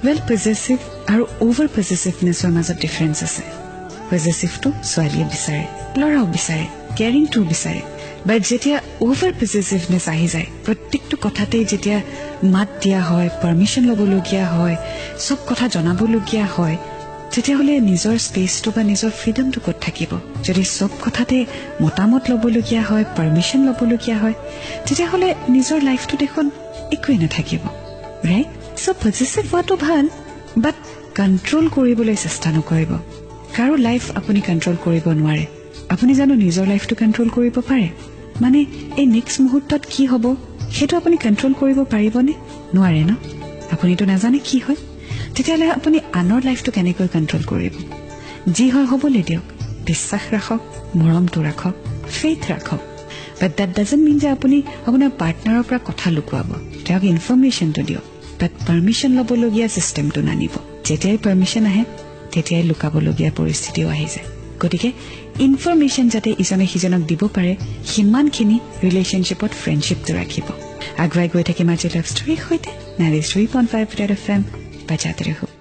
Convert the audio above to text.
Well, possessive আৰু over possessivenessৰ মাজত difference আছে. পজেচিভটো ছোৱালীয়ে বিচাৰে, ল'ৰাও বিচাৰে, কেয়াৰিংটো বিচাৰে. বাট যেতিয়া অভাৰ পজেচিভনেছ আহি যায়, প্ৰত্যেকটো কথাতেই যেতিয়া মাত দিয়া হয়, পাৰ্মিশ্যন ল'বলগীয়া হয়, চব কথা জনাবলগীয়া হয়, তেতিয়াহ'লে নিজৰ স্পেচটো বা নিজৰ ফ্ৰীডমটো ক'ত থাকিব? যদি চব কথাতে মতামত ল'বলগীয়া হয়, পাৰ্মিশ্যন ল'বলগীয়া হয়, তেতিয়াহ'লে নিজৰ লাইফটো দেখোন একোৱেই নাথাকিব, ৰাইট? চ' পজেচিভ হোৱাটো ভাল, বাট কণ্ট্ৰল কৰিবলৈ চেষ্টা নকৰিব. কাৰো লাইফ আপুনি কণ্ট্ৰল কৰিব নোৱাৰে. আপুনি জানো নিজৰ লাইফটো কণ্ট্ৰল কৰিব পাৰে? মানে এই নেক্সট মুহূৰ্তত কি হ'ব সেইটো আপুনি কণ্ট্ৰল কৰিব পাৰিবনে? নোৱাৰে ন? আপুনিতো নাজানে কি হয়. তেতিয়াহ'লে আপুনি আনৰ লাইফটো কেনেকৈ কণ্ট্ৰল কৰিব? যি হয় হ'বলৈ দিয়ক, বিশ্বাস ৰাখক, মৰমটো ৰাখক, ফেইথ ৰাখক. বাট দেট ডাজন্ট মিন যে আপুনি আপোনাৰ পাৰ্টনাৰৰ পৰা কথা লুকুৱাব. তেওঁক ইনফৰমেশ্যনটো দিয়ক, বাট পাৰ্মিশ্যন ল'বলগীয়া ছিষ্টেমটো নানিব. যেতিয়াই পাৰ্মিশ্যন আহে তেতিয়াই লুকাবলগীয়া পৰিস্থিতিও আহি যায়. গতিকে ইনফৰমেশ্যন যাতে ইজনে সিজনক দিব পাৰে, সিমানখিনি ৰিলেশ্যনশ্বিপত ফ্ৰেণ্ডশ্বিপটো ৰাখিব. আগুৱাই গৈ থাকিম আজি লাভ ষ্টৰীৰ সৈতে. 93.5 FM বাজাতে ৰহো.